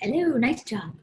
Hello, nice job.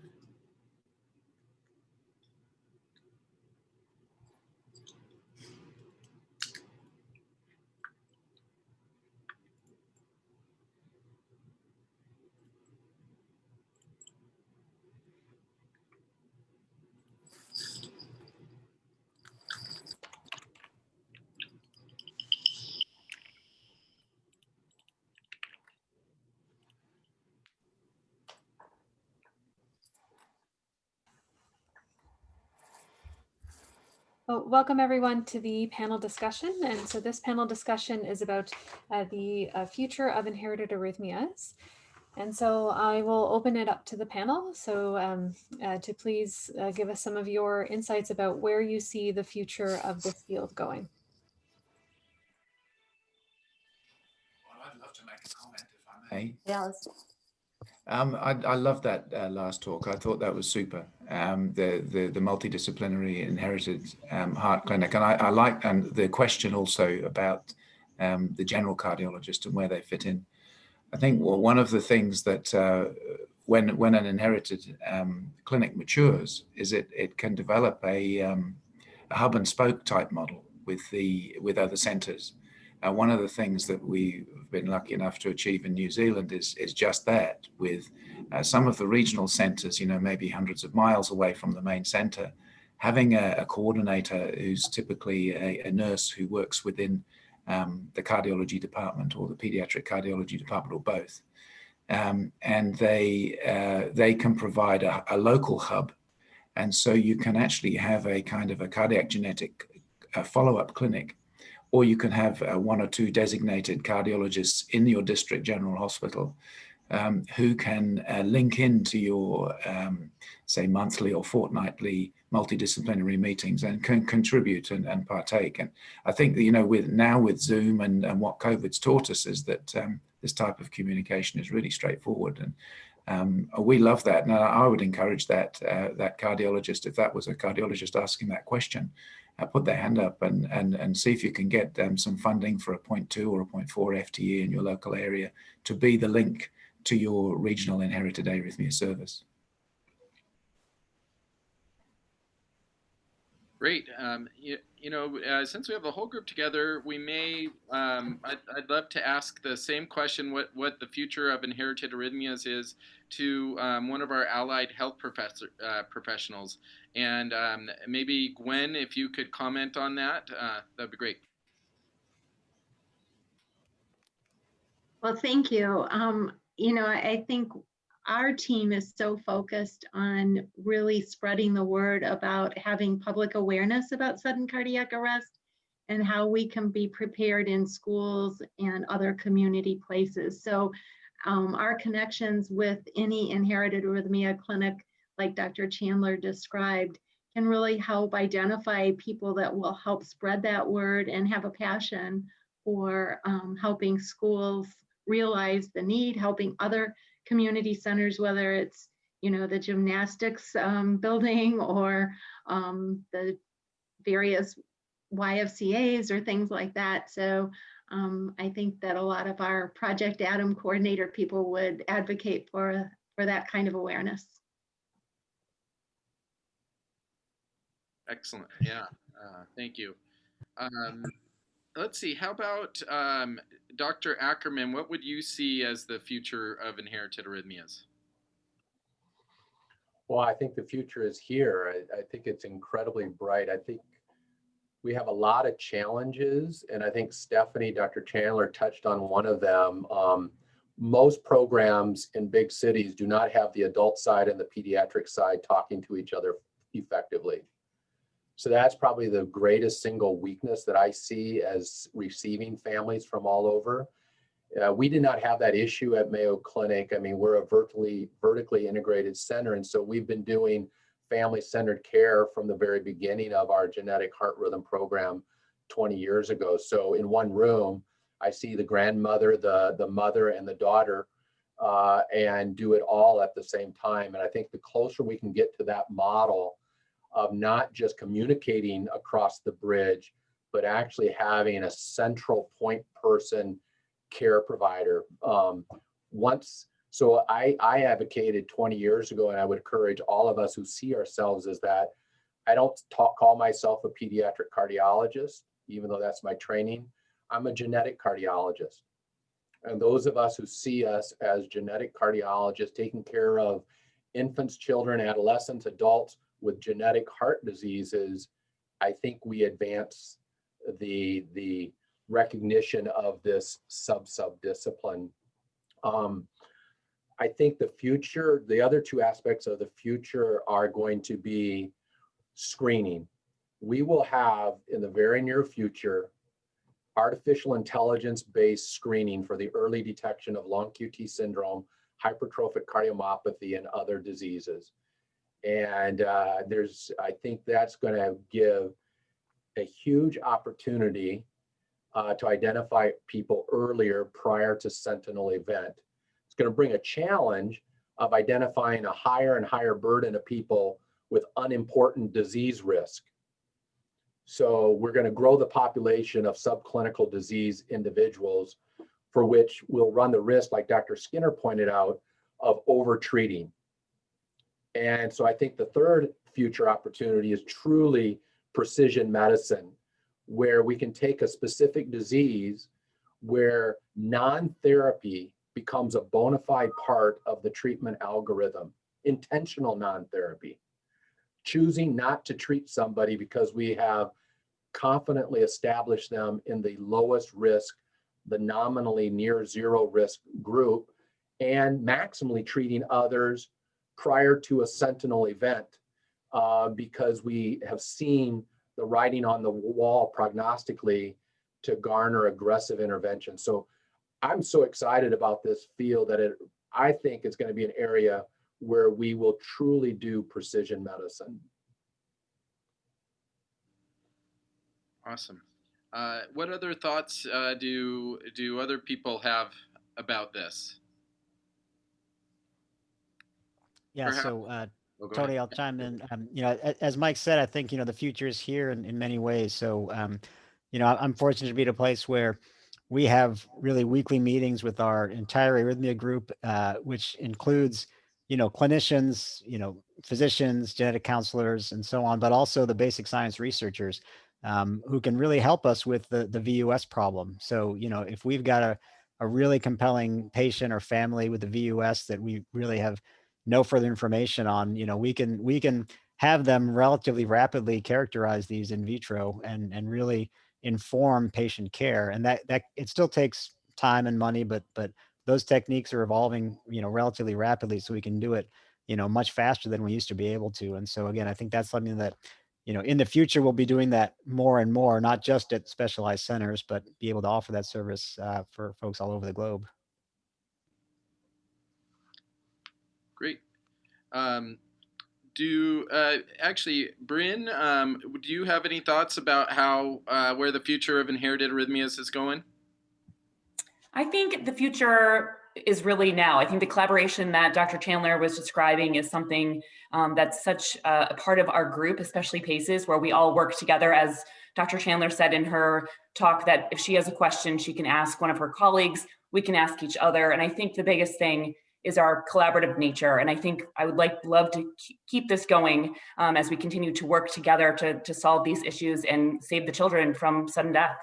Well, welcome everyone to the panel discussion. And so this panel discussion is about the future of inherited arrhythmias. And so I will open it up to the panel. So to please give us some of your insights about where you see the future of this field going. Well, I'd love to make a comment if I may. Yeah, I love that last talk. I thought that was super. The multidisciplinary inherited heart clinic, and I like the question also about the general cardiologist and where they fit in. I think one of the things that when an inherited clinic matures is it can develop a hub and spoke type model with other centres. One of the things that we've been lucky enough to achieve in New Zealand is just that, with some of the regional centres, maybe hundreds of miles away from the main centre, having a coordinator who's typically a nurse who works within the cardiology department or the pediatric cardiology department or both. And they can provide a local hub. And so you can actually have a kind of a cardiac genetic follow-up clinic, or you can have one or two designated cardiologists in your district general hospital who can link into your, say, monthly or fortnightly multidisciplinary meetings and can contribute and partake. And I think, with Zoom and what COVID's taught us is that this type of communication is really straightforward. And we love that. And I would encourage that cardiologist, if that was a cardiologist asking that question, put their hand up and see if you can get some funding for a 0.2 or a 0.4 FTE in your local area to be the link to your regional inherited arrhythmia service. Great. Since we have the whole group together, we may, I'd love to ask the same question, what the future of inherited arrhythmias is, to one of our allied health professionals. And maybe Gwen, if you could comment on that, that'd be great. Well, thank you. I think our team is so focused on really spreading the word about having public awareness about sudden cardiac arrest and how we can be prepared in schools and other community places. So our connections with any inherited arrhythmia clinic, like Dr. Chandler described, can really help identify people that will help spread that word and have a passion for helping schools realize the need, helping other community centers, whether it's, the gymnastics building or the various YFCAs or things like that. So I think that a lot of our Project Adam coordinator people would advocate for that kind of awareness. Excellent. Yeah. Thank you. Let's see. How about Dr. Ackerman? What would you see as the future of inherited arrhythmias? Well, I think the future is here. I think it's incredibly bright. I think we have a lot of challenges, and I think Stephanie, Dr. Chandler touched on one of them. Most programs in big cities do not have the adult side and the pediatric side talking to each other effectively. So that's probably the greatest single weakness that I see as receiving families from all over. We did not have that issue at Mayo Clinic. I mean, we're a vertically integrated center. And so we've been doing family-centered care from the very beginning of our genetic heart rhythm program 20 years ago. So in one room, I see the grandmother, the mother, and the daughter, and do it all at the same time. And I think the closer we can get to that model of not just communicating across the bridge, but actually having a central point person care provider. Once So I advocated 20 years ago, and I would encourage all of us who see ourselves as that. I don't call myself a pediatric cardiologist, even though that's my training. I'm a genetic cardiologist. And those of us who see us as genetic cardiologists taking care of infants, children, adolescents, adults with genetic heart diseases, I think we advance the recognition of this sub-discipline. I think the future, the other two aspects of the future are going to be screening. We will have in the very near future artificial intelligence-based screening for the early detection of long QT syndrome, hypertrophic cardiomyopathy, and other diseases. And I think that's going to give a huge opportunity to identify people earlier prior to sentinel event. It's going to bring a challenge of identifying a higher and higher burden of people with unimportant disease risk. So we're going to grow the population of subclinical disease individuals for which we'll run the risk, like Dr. Skinner pointed out, of over-treating. And so I think the third future opportunity is truly precision medicine, where we can take a specific disease where non-therapy becomes a bona fide part of the treatment algorithm, intentional non-therapy. Choosing not to treat somebody because we have confidently established them in the lowest risk, the nominally near zero risk group, and maximally treating others prior to a sentinel event because we have seen the writing on the wall prognostically to garner aggressive intervention. So I'm so excited about this field that I think it's going to be an area where we will truly do precision medicine. Awesome. What other thoughts do other people have about this? Yeah, Perhaps. so Oh, go Tony, ahead. I'll chime in. As Mike said, I think, the future is here in many ways. So, I'm fortunate to be at a place where we have really weekly meetings with our entire arrhythmia group, which includes, clinicians, physicians, genetic counselors, and so on, but also the basic science researchers who can really help us with the VUS problem. So, if we've got a really compelling patient or family with the VUS that we really have no further information on, we can have them relatively rapidly characterize these in vitro and really inform patient care. And that it still takes time and money, but those techniques are evolving, relatively rapidly, so we can do it, much faster than we used to be able to. And so again, I think that's something that, in the future we'll be doing that more and more, not just at specialized centers, but be able to offer that service for folks all over the globe. Great. Actually, Bryn, do you have any thoughts about how where the future of inherited arrhythmias is going? I think the future is really now. I think the collaboration that Dr. Chandler was describing is something that's such a part of our group, especially PACES, where we all work together. As Dr. Chandler said in her talk, that if she has a question, she can ask one of her colleagues, we can ask each other. And I think the biggest thing is our collaborative nature. And I think I would love to keep this going as we continue to work together to solve these issues and save the children from sudden death.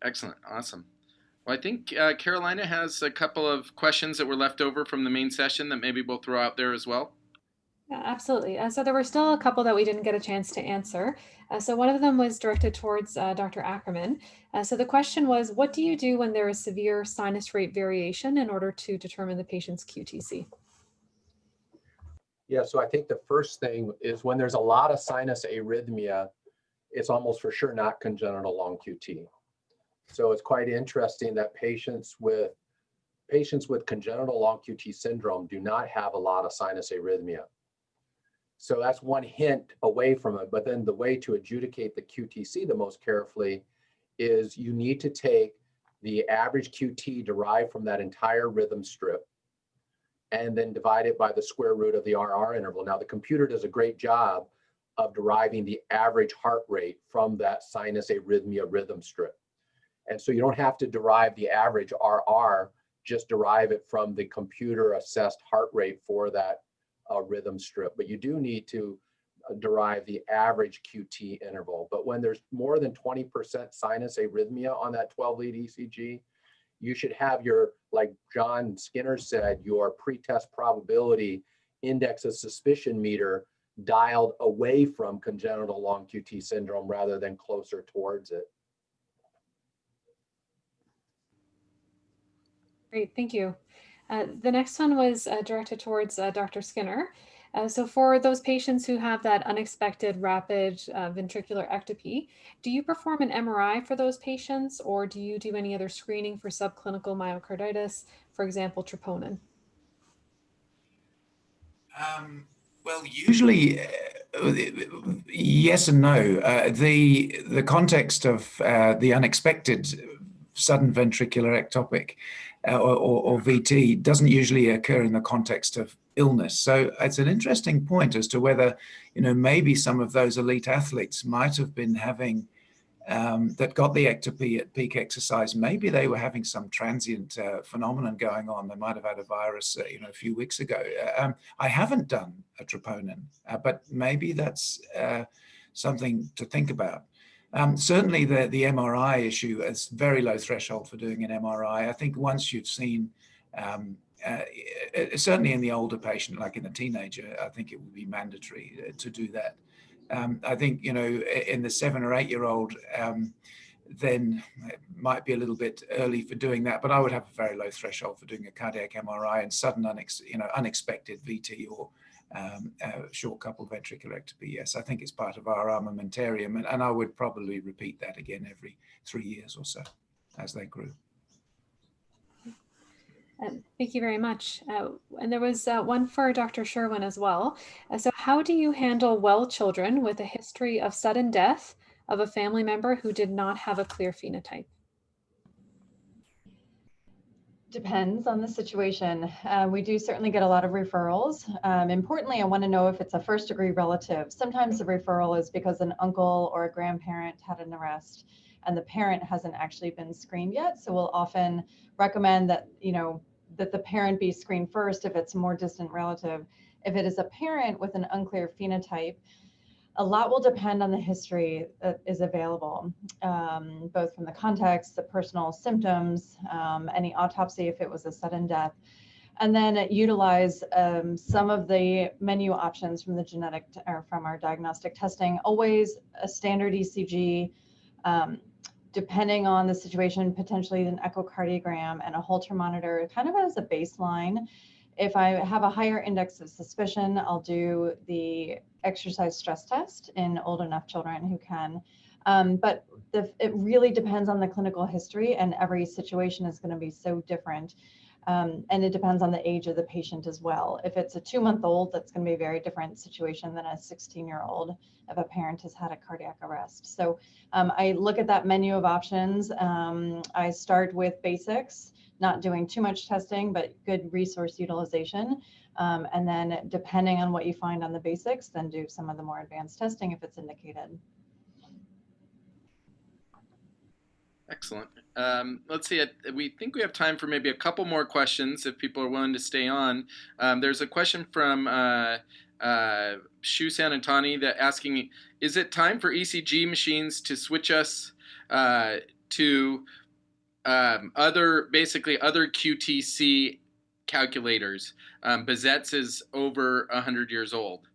Excellent. Awesome. Well, I think Carolina has a couple of questions that were left over from the main session that maybe we'll throw out there as well. Yeah, absolutely. So there were still a couple that we didn't get a chance to answer. So one of them was directed towards Dr. Ackerman. So the question was, what do you do when there is severe sinus rate variation in order to determine the patient's QTC? Yeah, so I think the first thing is when there's a lot of sinus arrhythmia, it's almost for sure not congenital long QT. So it's quite interesting that patients with congenital long QT syndrome do not have a lot of sinus arrhythmia. So that's one hint away from it. But then the way to adjudicate the QTC the most carefully is you need to take the average QT derived from that entire rhythm strip and then divide it by the square root of the RR interval. Now the computer does a great job of deriving the average heart rate from that sinus arrhythmia rhythm strip. And so you don't have to derive the average RR, just derive it from the computer assessed heart rate for that rhythm strip. But you do need to derive the average QT interval. But when there's more than 20% sinus arrhythmia on that 12-lead ECG, you should have your, like John Skinner said, your pretest probability index of suspicion meter dialed away from congenital long QT syndrome rather than closer towards it. Great, thank you. The next one was directed towards Dr. Skinner. So for those patients who have that unexpected rapid ventricular ectopy, do you perform an MRI for those patients, or do you do any other screening for subclinical myocarditis, for example, troponin? Well, usually, yes and no. The context of the unexpected sudden ventricular ectopic or VT doesn't usually occur in the context of illness. So it's an interesting point as to whether, maybe some of those elite athletes might have been having that got the ectopy at peak exercise. Maybe they were having some transient phenomenon going on. They might have had a virus, a few weeks ago. I haven't done a troponin, but maybe that's something to think about. Certainly the MRI issue is very low threshold for doing an MRI. I think once you've seen, certainly in the older patient, like in a teenager, I think it would be mandatory to do that. I think, in the 7 or 8 year old, then it might be a little bit early for doing that, but I would have a very low threshold for doing a cardiac MRI and sudden, unexpected VT or short coupled ventricular ectopy. Yes, I think it's part of our armamentarium, and I would probably repeat that again every 3 years or so as they grew. Thank you very much. And there was one for Dr. Sherwin as well. So how do you handle well children with a history of sudden death of a family member who did not have a clear phenotype? Depends on the situation. We do certainly get a lot of referrals. Importantly, I want to know if it's a first degree relative. Sometimes the referral is because an uncle or a grandparent had an arrest and the parent hasn't actually been screened yet. So we'll often recommend that, that the parent be screened first if it's a more distant relative. If it is a parent with an unclear phenotype, a lot will depend on the history that is available, both from the context, the personal symptoms, any autopsy if it was a sudden death, and then utilize some of the menu options from the genetic or from our diagnostic testing. Always a standard ECG, depending on the situation, potentially an echocardiogram and a Holter monitor, kind of as a baseline. If I have a higher index of suspicion, I'll do the exercise stress test in old enough children who can. But it really depends on the clinical history, and every situation is going to be so different. And it depends on the age of the patient as well. If it's a 2-month-old, that's going to be a very different situation than a 16-year-old if a parent has had a cardiac arrest. So I look at that menu of options. I start with basics, not doing too much testing, but good resource utilization. And then depending on what you find on the basics, then do some of the more advanced testing if it's indicated. Excellent. Let's see. We think we have time for maybe a couple more questions if people are willing to stay on. There's a question from Shu Sanantani that asking, is it time for ECG machines to switch us to other QTC calculators? Bizet's is over 100 years old.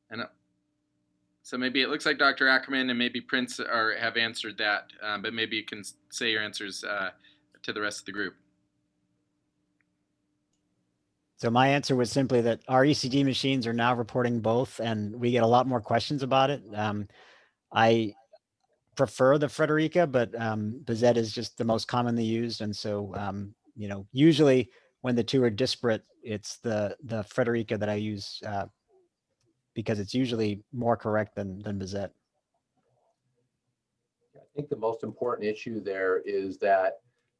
And so maybe it looks like Dr. Ackerman and maybe Prince have answered that, but maybe you can say your answers to the rest of the group. So my answer was simply that our ECG machines are now reporting both, and we get a lot more questions about it. I prefer the Frederica, but Bizet is just the most commonly used. And so, usually when the two are disparate, it's the Frederica that I use because it's usually more correct than Bizet. I think the most important issue there is that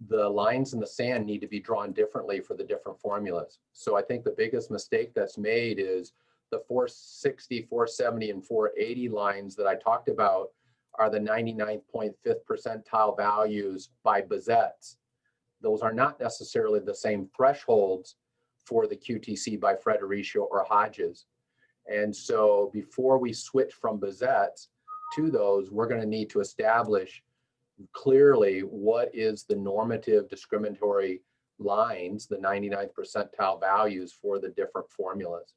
the lines in the sand need to be drawn differently for the different formulas. So I think the biggest mistake that's made is the 460, 470, and 480 lines that I talked about are the 99.5th percentile values by Bazette's. Those are not necessarily the same thresholds for the QTC by Fredericio or Hodges. And so before we switch from Bazette's to those, we're going to need to establish clearly what is the normative discriminatory lines, the 99th percentile values for the different formulas.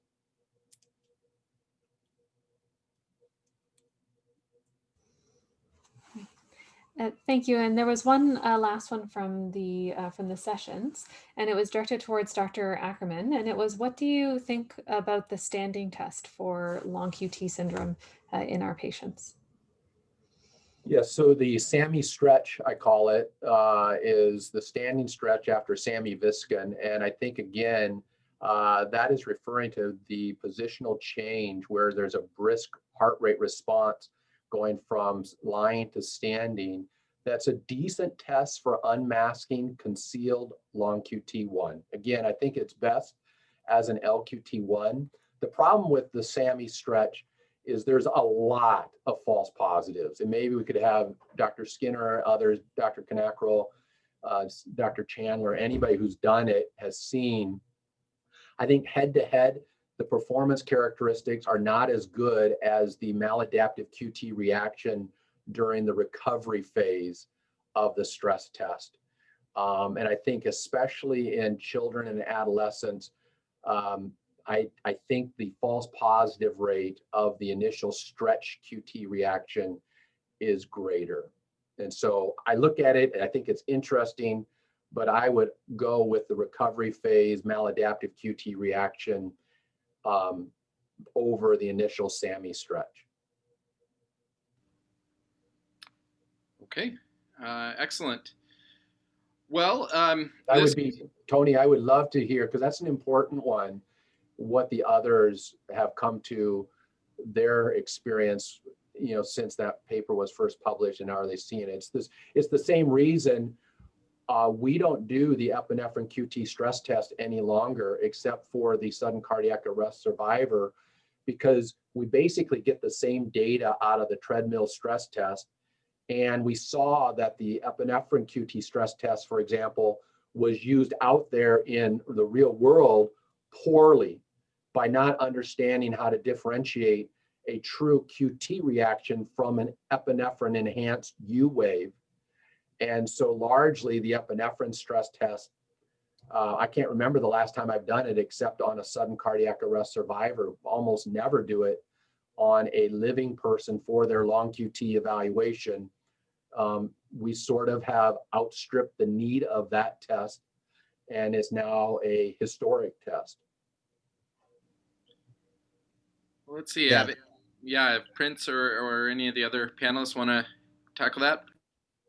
Thank you. And there was one last one from the sessions, and it was directed towards Dr. Ackerman. And it was, what do you think about the standing test for long QT syndrome in our patients? Yes, so the SAMI stretch, I call it, is the standing stretch after SAMI Viscan. And I think, again, that is referring to the positional change where there's a brisk heart rate response going from lying to standing. That's a decent test for unmasking concealed long QT1. Again, I think it's best as an LQT1. The problem with the SAMI stretch is there's a lot of false positives. And maybe we could have Dr. Skinner, others, Dr. Knackrell, Dr. Chandler, anybody who's done it has seen, I think head to head, the performance characteristics are not as good as the maladaptive QT reaction during the recovery phase of the stress test. And I think especially in children and adolescents, I think the false positive rate of the initial stretch QT reaction is greater. And so I look at it and I think it's interesting, but I would go with the recovery phase maladaptive QT reaction over the initial SAMI stretch. Okay, excellent. Well, Tony, I would love to hear, because that's an important one, what the others have come to their experience, since that paper was first published, and are they seeing it? It's the same reason we don't do the epinephrine QT stress test any longer, except for the sudden cardiac arrest survivor, because we basically get the same data out of the treadmill stress test. And we saw that the epinephrine QT stress test, for example, was used out there in the real world poorly by not understanding how to differentiate a true QT reaction from an epinephrine enhanced U wave. And so largely the epinephrine stress test, I can't remember the last time I've done it except on a sudden cardiac arrest survivor. Almost never do it on a living person for their long QT evaluation. We sort of have outstripped the need of that test, and it's now a historic test. Let's see. Yeah. If Prince or any of the other panelists want to tackle that.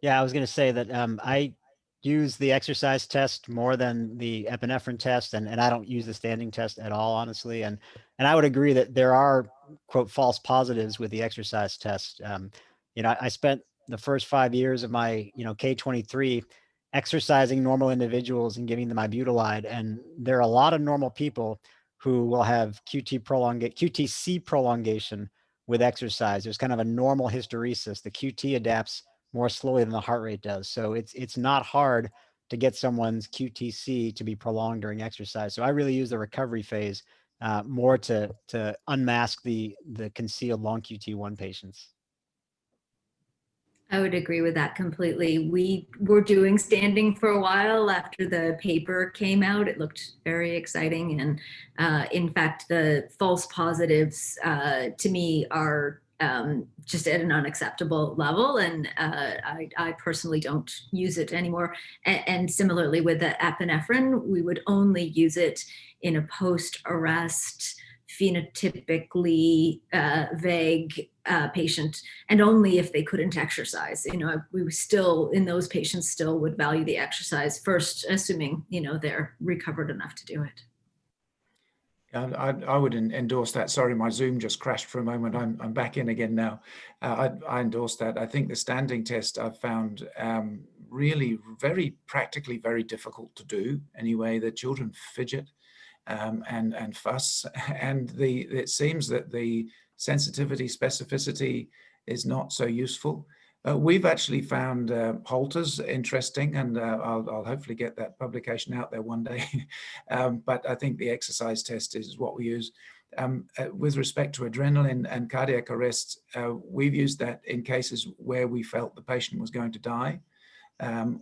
Yeah, I was going to say that I use the exercise test more than the epinephrine test, and I don't use the standing test at all, honestly. And I would agree that there are, quote, false positives with the exercise test. I spent the first 5 years of my, K23 exercising normal individuals and giving them ibutylide, and there are a lot of normal people who will have QTC prolongation with exercise. There's kind of a normal hysteresis. The QT adapts more slowly than the heart rate does. So it's not hard to get someone's QTC to be prolonged during exercise. So I really use the recovery phase more to unmask the concealed long QT1 patients. I would agree with that completely. We were doing standing for a while after the paper came out. It looked very exciting. And in fact, the false positives to me are just at an unacceptable level. And I personally don't use it anymore. And similarly with the epinephrine, we would only use it in a post-arrest phenotypically vague patient, and only if they couldn't exercise. We still, in those patients, still would value the exercise first, assuming they're recovered enough to do it. I would endorse that. Sorry, my Zoom just crashed for a moment. I'm back in again now. I endorse that. I think the standing test I've found really very practically very difficult to do. Anyway, the children fidget and fuss, and it seems that the sensitivity, specificity, is not so useful. We've actually found halters interesting, and I'll hopefully get that publication out there one day. But I think the exercise test is what we use. With respect to adrenaline and cardiac arrest, we've used that in cases where we felt the patient was going to die,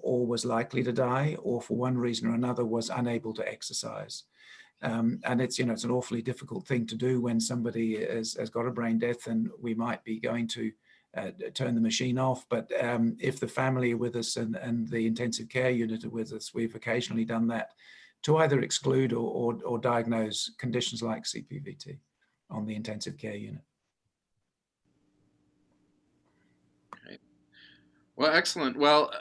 or was likely to die, or for one reason or another was unable to exercise. And it's, it's an awfully difficult thing to do when somebody has got a brain death, and we might be going to turn the machine off. But if the family are with us and the intensive care unit are with us, we've occasionally done that to either exclude or diagnose conditions like CPVT on the intensive care unit. Well, excellent. Well,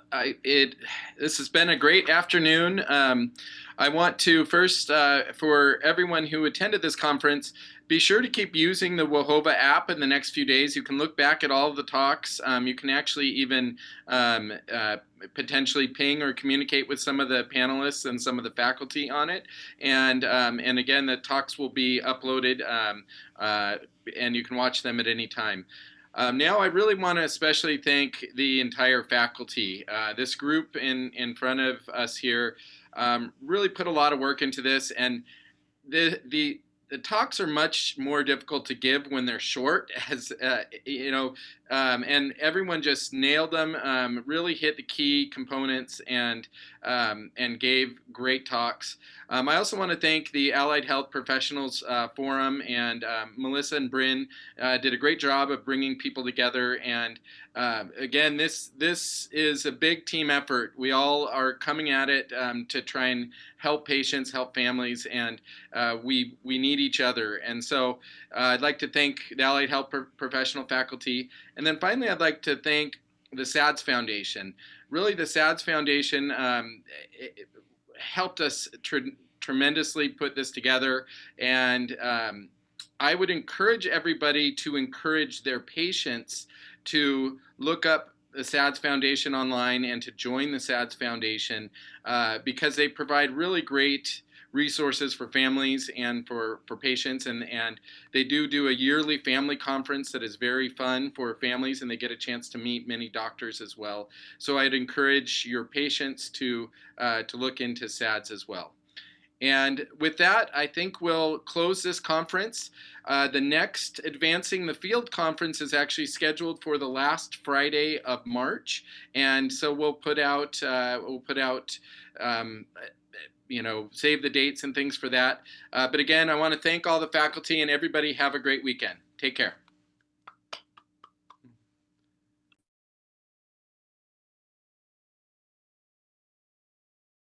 this has been a great afternoon. I want to first, for everyone who attended this conference, be sure to keep using the WAHOVA app in the next few days. You can look back at all of the talks. You can actually even potentially ping or communicate with some of the panelists and some of the faculty on it. And again, the talks will be uploaded, and you can watch them at any time. Now I really want to especially thank the entire faculty. This group in front of us here really put a lot of work into this, and the talks are much more difficult to give when they're short, as and everyone just nailed them, really hit the key components, and gave great talks. I also want to thank the Allied Health Professionals Forum, and Melissa and Bryn did a great job of bringing people together. And again, this is a big team effort. We all are coming at it to try and help patients, help families, and we need each other. And so I'd like to thank the Allied Health Professional faculty. And then finally, I'd like to thank the SADS Foundation. Really, the SADS Foundation helped us tremendously put this together. And I would encourage everybody to encourage their patients to look up the SADS Foundation online and to join the SADS Foundation, because they provide really great resources for families and for patients, and they do a yearly family conference that is very fun for families, and they get a chance to meet many doctors as well. So I'd encourage your patients to look into SADS as well. And with that, I think we'll close this conference. The next Advancing the Field conference is actually scheduled for the last Friday of March, and so we'll put out save the dates and things for that. But again, I want to thank all the faculty, and everybody have a great weekend. Take care.